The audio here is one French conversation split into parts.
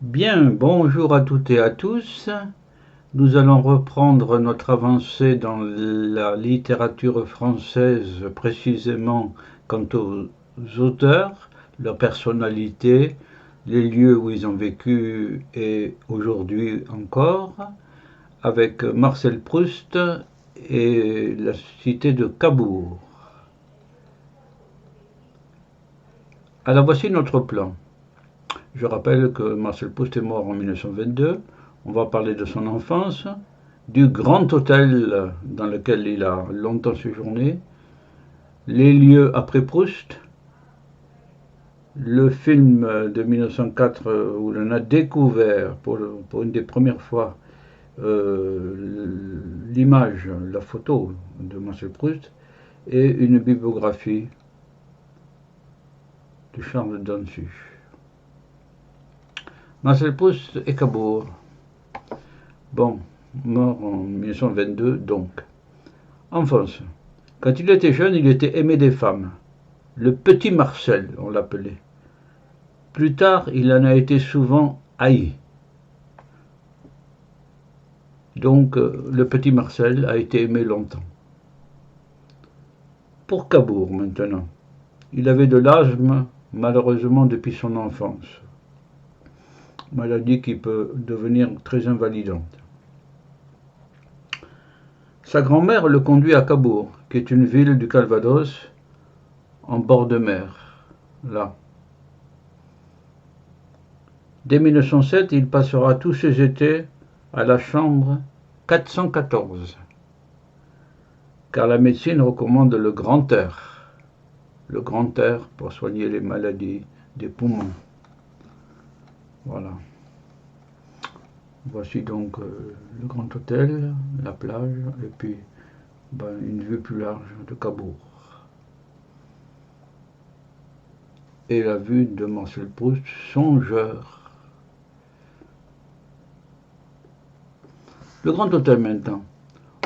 Bien, bonjour à toutes et à tous. Nous allons reprendre notre avancée dans la littérature française, précisément quant aux auteurs, leur personnalité, les lieux où ils ont vécu et aujourd'hui encore, avec Marcel Proust et la cité de Cabourg. Alors voici notre plan. Je rappelle que Marcel Proust est mort en 1922. On va parler de son enfance, du grand hôtel dans lequel il a longtemps séjourné, les lieux après Proust, le film de 1904 où l'on a découvert pour une des premières fois l'image, la photo de Marcel Proust, et une bibliographie de Charles Dansu. Marcel Proust et Cabourg. Bon, mort en 1922 donc. Enfance. Quand il était jeune, il était aimé des femmes. Le petit Marcel, on l'appelait. Plus tard, il en a été souvent haï. Donc, le petit Marcel a été aimé longtemps. Pour Cabourg, maintenant. Il avait de l'asthme, malheureusement, depuis son enfance. Maladie qui peut devenir très invalidante. Sa grand-mère le conduit à Cabourg, qui est une ville du Calvados, en bord de mer, là. Dès 1907, il passera tous ses étés à la chambre 414, car la médecine recommande le grand air. Le grand air pour soigner les maladies des poumons. Voilà. Voici donc le grand hôtel, la plage, et puis une vue plus large de Cabourg. Et la vue de Marcel Proust, songeur. Le grand hôtel maintenant.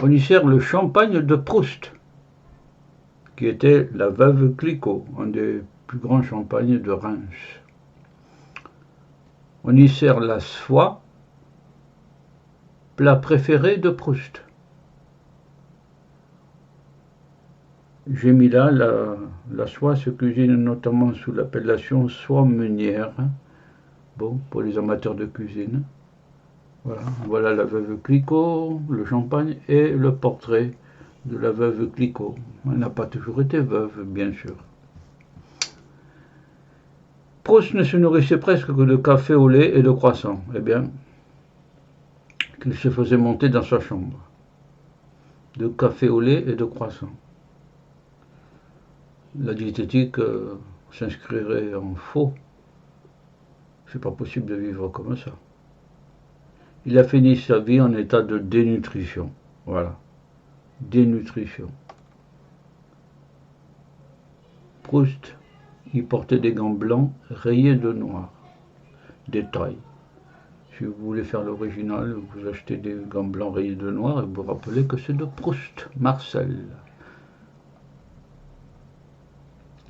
On y sert le champagne de Proust, qui était la Veuve Clicquot, un des plus grands champagnes de Reims. On y sert la soie, plat préféré de Proust. J'ai mis là la soie se cuisine notamment sous l'appellation soie meunière. Bon, pour les amateurs de cuisine. Voilà la veuve Clicquot, le champagne et le portrait de la veuve Clicquot. Elle n'a pas toujours été veuve, bien sûr. Proust ne se nourrissait presque que de café au lait et de croissants. Eh bien, qu'il se faisait monter dans sa chambre. De café au lait et de croissants. La diététique s'inscrirait en faux. C'est pas possible de vivre comme ça. Il a fini sa vie en état de dénutrition. Voilà. Dénutrition. Proust, il portait des gants blancs rayés de noir. Détail. Si vous voulez faire l'original, vous achetez des gants blancs rayés de noir et vous vous rappelez que c'est de Proust, Marcel.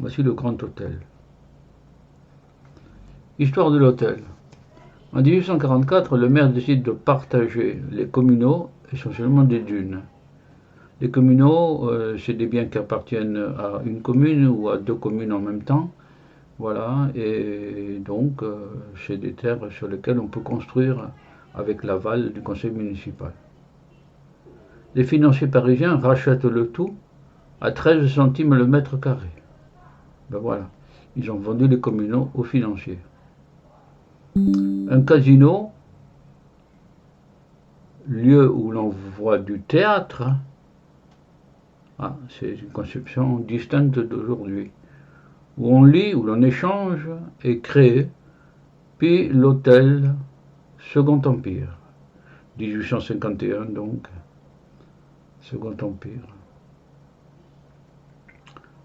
Voici le grand hôtel. Histoire de l'hôtel. En 1844, le maire décide de partager les communaux, essentiellement des dunes. Les communaux, c'est des biens qui appartiennent à une commune ou à deux communes en même temps. Voilà, et donc c'est des terres sur lesquelles on peut construire avec l'aval du conseil municipal. Les financiers parisiens rachètent le tout à 13 centimes le mètre carré. Ben voilà, ils ont vendu les communaux aux financiers. Un casino, lieu où l'on voit du théâtre, c'est une conception distincte d'aujourd'hui, où on lit, où l'on échange, est créé, puis l'hôtel Second Empire, 1851 donc, Second Empire.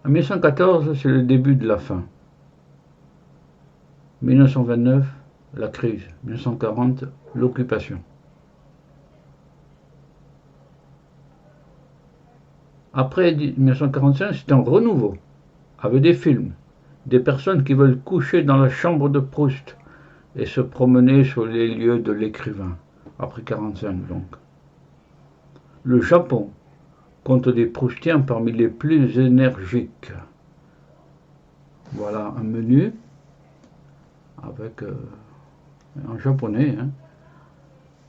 En 1914, c'est le début de la fin. 1929, la crise. 1940, l'occupation. Après 1945, c'est un renouveau, avec des films, des personnes qui veulent coucher dans la chambre de Proust et se promener sur les lieux de l'écrivain, après 45 donc. Le Japon compte des Proustiens parmi les plus énergiques. Voilà un menu avec en japonais. Hein.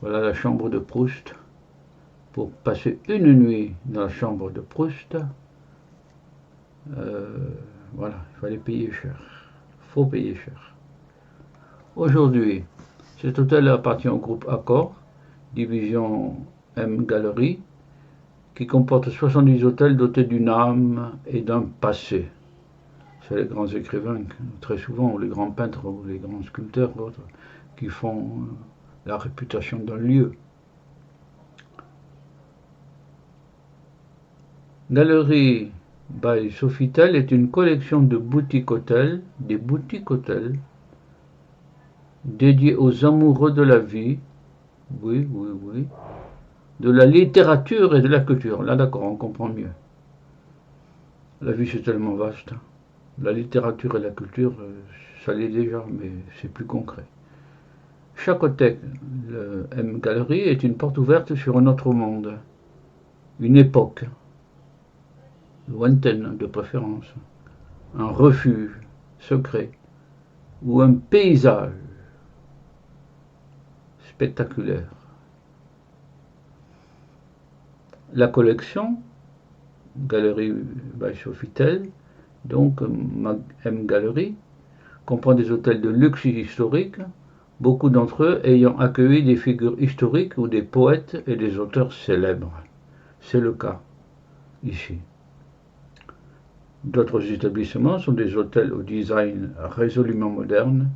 Voilà la chambre de Proust. Pour passer une nuit dans la chambre de Proust, voilà, il fallait payer cher. Faut payer cher. Aujourd'hui, cet hôtel appartient au groupe Accor, division M Gallery, qui comporte 70 hôtels dotés d'une âme et d'un passé. C'est les grands écrivains, très souvent, ou les grands peintres, ou les grands sculpteurs, autres, qui font la réputation d'un lieu. Galerie by Sofitel est une collection de boutiques-hôtels, des boutiques-hôtels, dédiés aux amoureux de la vie, oui, de la littérature et de la culture. Là, d'accord, on comprend mieux. La vie, c'est tellement vaste. La littérature et la culture, ça l'est déjà, mais c'est plus concret. Chaque hôtel, le M Gallery, est une porte ouverte sur un autre monde, une époque, lointaine de préférence, un refuge secret ou un paysage spectaculaire. La collection, Galerie by Sofitel, donc M Gallery, comprend des hôtels de luxe historique, beaucoup d'entre eux ayant accueilli des figures historiques ou des poètes et des auteurs célèbres. C'est le cas ici. D'autres établissements sont des hôtels au design résolument moderne,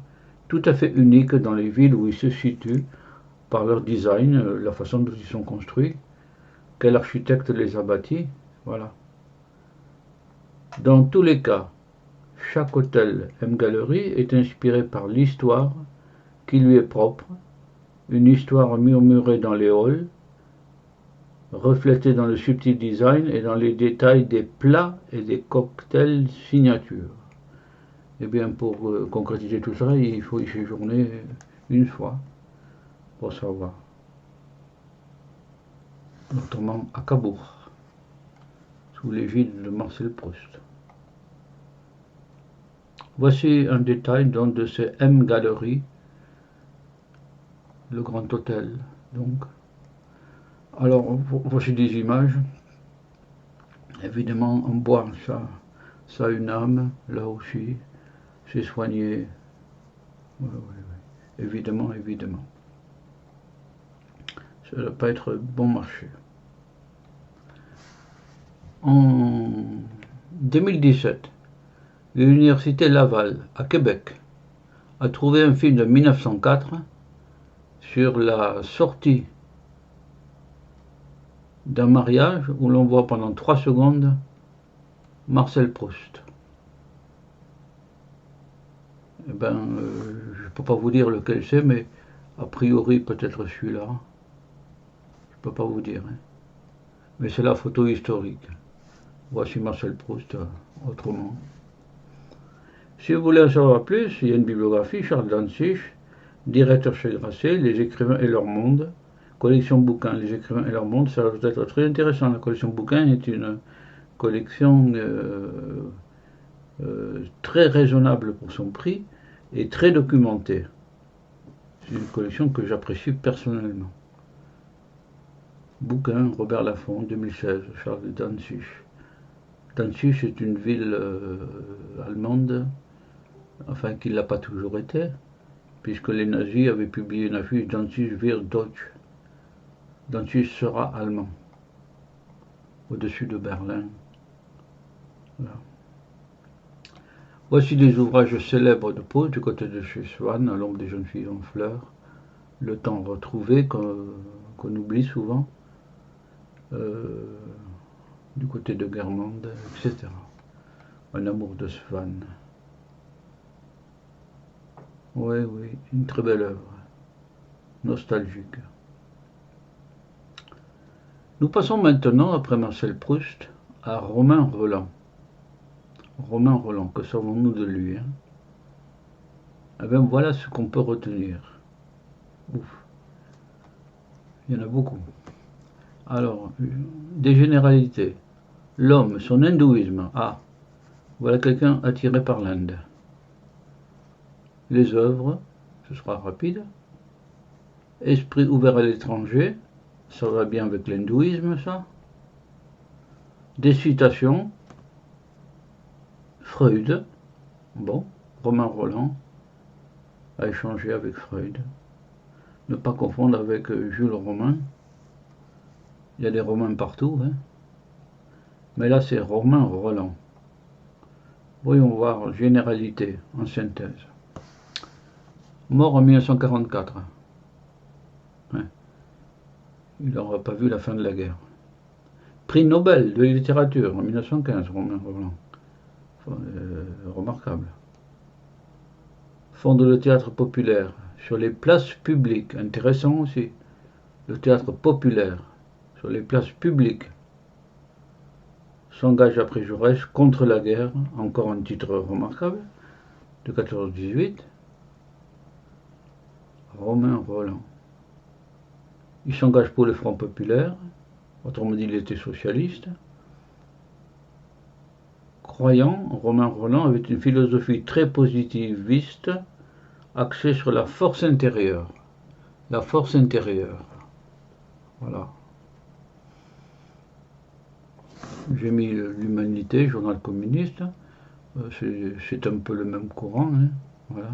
tout à fait uniques dans les villes où ils se situent par leur design, la façon dont ils sont construits, quel architecte les a bâtis, voilà. Dans tous les cas, chaque hôtel M Gallery est inspiré par l'histoire qui lui est propre, une histoire murmurée dans les halls, reflétée dans le subtil design et dans les détails des plats et des cocktails signature. Eh bien, pour concrétiser tout ça, il faut y séjourner une fois pour savoir. Notamment à Cabourg, sous l'égide de Marcel Proust. Voici un détail donc de ce M Gallery, le grand hôtel. Donc, alors voici des images. Évidemment, en bois, ça a une âme, là aussi, c'est soigné. Oui. Évidemment. Ça ne doit pas être bon marché. En 2017, l'Université Laval, à Québec, a trouvé un film de 1904 sur la sortie d'un mariage où l'on voit pendant 3 secondes Marcel Proust. Eh ben, je ne peux pas vous dire lequel c'est, mais a priori peut-être celui-là. Je ne peux pas vous dire. Hein. Mais c'est la photo historique. Voici Marcel Proust autrement. Si vous voulez en savoir plus, il y a une bibliographie, Charles Dantzig, directeur chez Grasset, Les écrivains et leur monde, collection bouquins, Les écrivains et leur monde, ça va être très intéressant. La collection bouquins est une collection très raisonnable pour son prix et très documentée. C'est une collection que j'apprécie personnellement. Bouquin, Robert Laffont, 2016, Charles Dantzig. Danzig est une ville allemande, enfin qui ne l'a pas toujours été, puisque les nazis avaient publié une affiche Danzig wird Deutsch. Danzig sera allemand, au-dessus de Berlin. Voilà. Voici des ouvrages célèbres de Proust du côté de chez Swann, à l'ombre des jeunes filles en fleurs, Le temps retrouvé qu'on oublie souvent, du côté de Guermantes, etc. Un amour de Swann. Oui, une très belle œuvre, nostalgique. Nous passons maintenant, après Marcel Proust, à Romain Rolland. Romain Rolland, que savons-nous de lui? Eh bien, voilà ce qu'on peut retenir. Ouf, il y en a beaucoup. Alors, des généralités. L'homme, son hindouisme. Ah, voilà quelqu'un attiré par l'Inde. Les œuvres, ce sera rapide. Esprit ouvert à l'étranger, ça va bien avec l'hindouisme, ça. Des citations. Freud, bon, Romain Rolland a échangé avec Freud. Ne pas confondre avec Jules Romain. Il y a des Romains partout, hein. Mais là, c'est Romain Rolland. Voyons voir, généralité, en synthèse. Mort en 1944. Hein. Il n'aura pas vu la fin de la guerre. Prix Nobel de littérature en 1915, Romain Rolland. Remarquable. Fonde le théâtre populaire sur les places publiques. Intéressant aussi. Le théâtre populaire sur les places publiques. S'engage après Jaurès contre la guerre, encore un titre remarquable, de 14-18. Romain Rolland. Il s'engage pour le Front populaire, autrement dit il était socialiste. Croyant, Romain Rolland avait une philosophie très positiviste, axée sur la force intérieure. La force intérieure. Voilà. J'ai mis l'Humanité, journal communiste. C'est un peu le même courant. Hein. Voilà.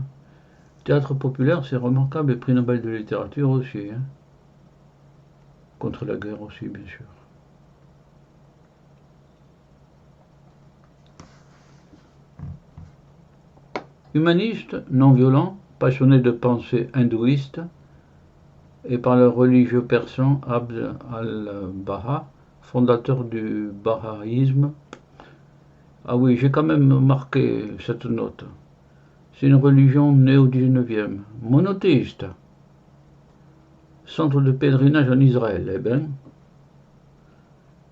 Théâtre populaire, c'est remarquable, et prix Nobel de littérature aussi. Hein. Contre la guerre aussi, bien sûr. Humaniste, non violent, passionné de pensée hindouiste, et par le religieux persan Abd al-Baha, fondateur du bahaïsme. Ah oui, j'ai quand même marqué cette note. C'est une religion née au XIXe, monothéiste. Centre de pèlerinage en Israël. Eh bien,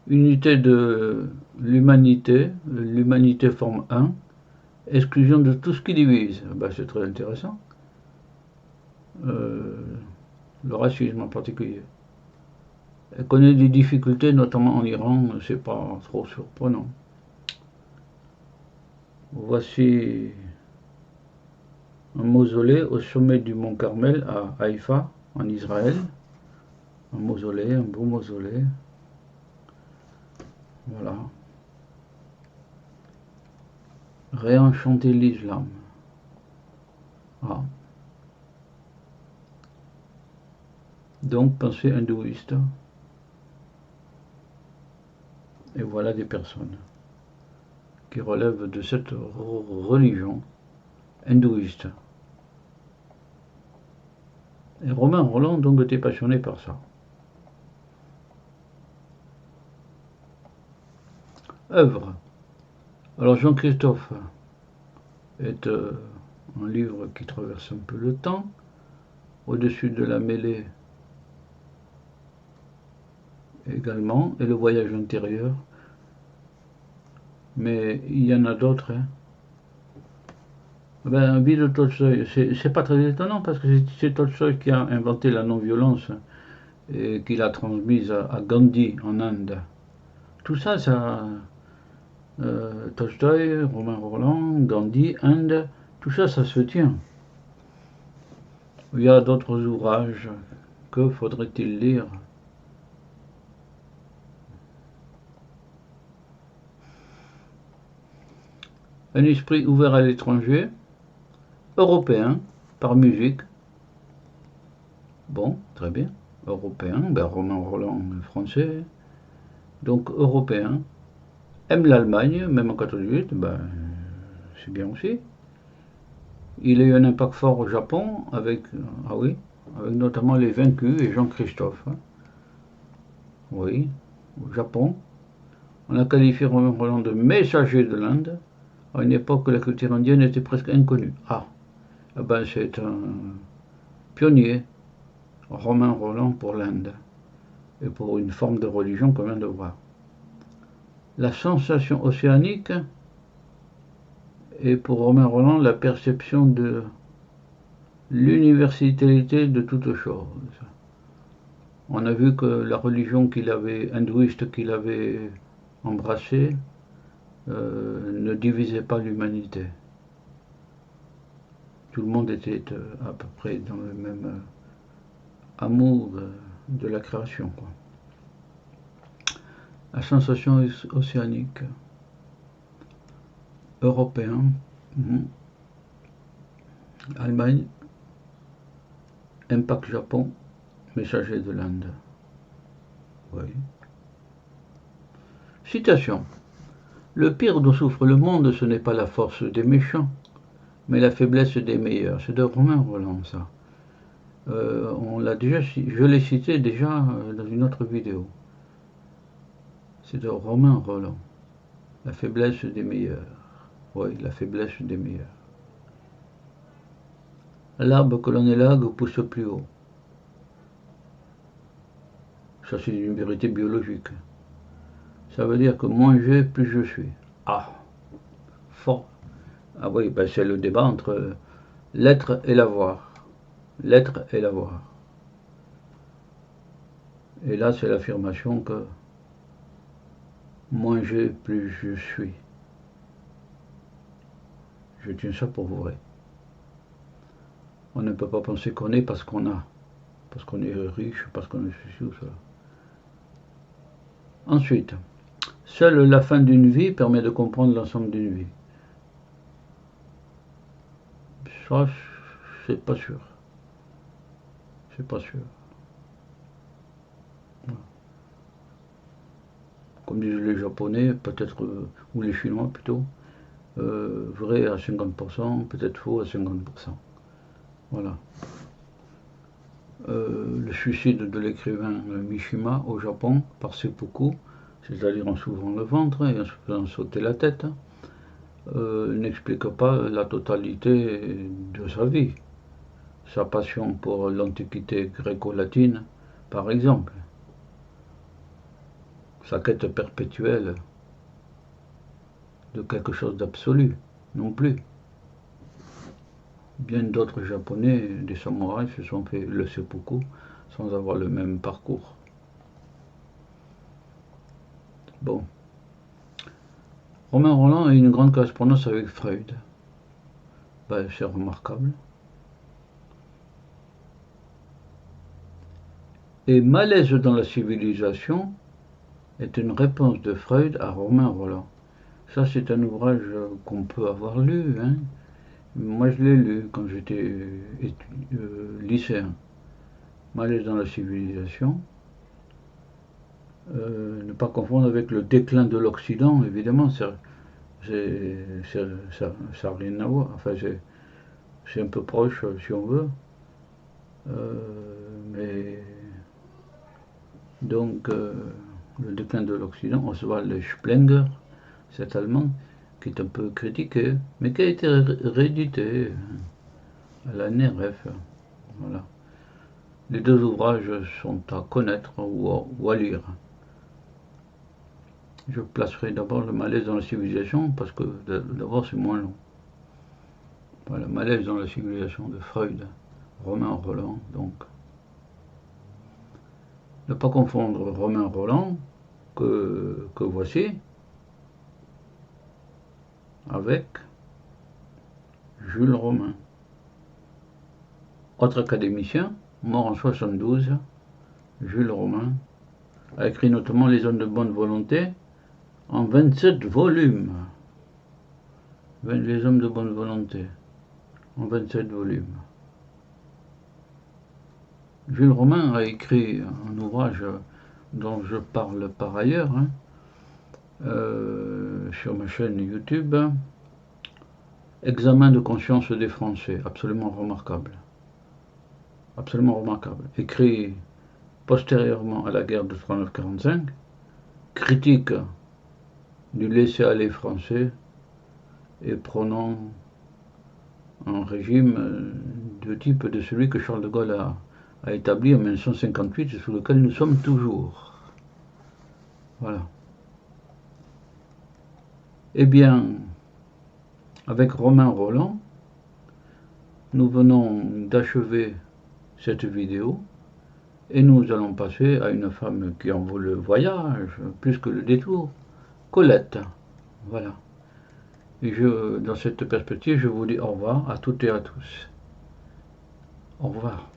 unité de l'humanité, l'humanité forme un, exclusion de tout ce qui divise. Ben, c'est très intéressant. Le racisme en particulier. Elle connaît des difficultés, notamment en Iran, c'est pas trop surprenant. Voici un mausolée au sommet du mont Carmel à Haïfa, en Israël. Un mausolée, un beau mausolée. Voilà. Réenchanter l'islam. Ah. Donc, pensée hindouiste. Et voilà des personnes qui relèvent de cette religion hindouiste. Et Romain Rolland donc était passionné par ça. Œuvre. Alors Jean-Christophe est un livre qui traverse un peu le temps. Au-dessus de la mêlée également, et le voyage intérieur. Mais il y en a d'autres. Hein. Ben, Vie de Tolstoï, c'est pas très étonnant parce que c'est Tolstoï qui a inventé la non-violence et qui l'a transmise à Gandhi en Inde. Tout ça, Tolstoï, Romain Rolland, Gandhi, Inde, tout ça, ça se tient. Il y a d'autres ouvrages. Que faudrait-il lire? Un esprit ouvert à l'étranger, européen, par musique. Bon, très bien. Européen, ben Romain Rolland, français. Donc européen. Aime l'Allemagne, même en 88, ben, c'est bien aussi. Il a eu un impact fort au Japon, avec notamment Les Vaincus et Jean-Christophe. Hein. Oui, au Japon. On a qualifié Romain Rolland de messager de l'Inde, à une époque où la culture indienne était presque inconnue. Ah, eh ben c'est un pionnier, Romain Rolland pour l'Inde, et pour une forme de religion qu'on vient de voir. La sensation océanique est pour Romain Rolland la perception de l'universalité de toute chose. On a vu que la religion hindouiste qu'il avait embrassée ne divisait pas l'humanité. Tout le monde était à peu près dans le même amour de la création, quoi. La sensation océanique, européen, Allemagne, impact Japon, messager de l'Inde. Oui. Citation. Le pire dont souffre le monde, ce n'est pas la force des méchants, mais la faiblesse des meilleurs. C'est de Romain Rolland, ça. Je l'ai cité déjà dans une autre vidéo. C'est de Romain Rolland. La faiblesse des meilleurs. Oui, la faiblesse des meilleurs. L'arbre que l'on élague pousse plus haut. Ça, c'est une vérité biologique. Ça veut dire que moins j'ai, plus je suis. Ah, fort. Ah oui, ben c'est le débat entre l'être et l'avoir. L'être et l'avoir. Et là, c'est l'affirmation que moins j'ai, plus je suis. Je tiens ça pour vrai. On ne peut pas penser qu'on est parce qu'on a. Parce qu'on est riche, parce qu'on est ceci ou cela. Ensuite, seule la fin d'une vie permet de comprendre l'ensemble d'une vie. Ça, c'est pas sûr. C'est pas sûr. Comme disent les Japonais, peut-être, ou les Chinois plutôt, vrai à 50%, peut-être faux à 50%. Voilà. Le suicide de l'écrivain Mishima au Japon par seppuku, c'est-à-dire en s'ouvrant le ventre et en se faisant sauter la tête, n'explique pas la totalité de sa vie. Sa passion pour l'Antiquité gréco-latine, par exemple. Sa quête perpétuelle de quelque chose d'absolu, non plus. Bien d'autres Japonais, des samouraïs, se sont fait le seppuku sans avoir le même parcours. Bon. Romain Rolland a une grande correspondance avec Freud. Ben, c'est remarquable. Et Malaise dans la civilisation est une réponse de Freud à Romain Rolland. Ça, c'est un ouvrage qu'on peut avoir lu, hein. Moi, je l'ai lu quand j'étais lycéen. Malaise dans la civilisation. Ne pas confondre avec le déclin de l'Occident, évidemment, ça n'a rien à voir. Enfin, c'est un peu proche, si on veut. Mais donc, le déclin de l'Occident, Oswald Spengler, cet Allemand, qui est un peu critiqué, mais qui a été réédité à la NRF. Voilà. Les deux ouvrages sont à connaître ou à lire. Je placerai d'abord le Malaise dans la civilisation, parce que d'abord c'est moins long. Voilà, Malaise dans la civilisation de Freud, Romain Rolland, donc. Ne pas confondre Romain Rolland, que voici, avec Jules Romain. Autre académicien, mort en 72, Jules Romain, a écrit notamment Les hommes de bonne volonté en 27 volumes. Les hommes de bonne volonté, en 27 volumes. Jules Romain a écrit un ouvrage dont je parle par ailleurs, hein, sur ma chaîne YouTube, Examen de conscience des Français, absolument remarquable. Absolument remarquable. Écrit postérieurement à la guerre de 39-45, critique du laisser-aller français et prônant un régime de type de celui que Charles de Gaulle a établi en 1958 et sous lequel nous sommes toujours. Voilà. Eh bien, avec Romain Rolland, nous venons d'achever cette vidéo et nous allons passer à une femme qui en vaut le voyage, plus que le détour, Colette. Voilà. Et dans cette perspective, je vous dis au revoir à toutes et à tous. Au revoir.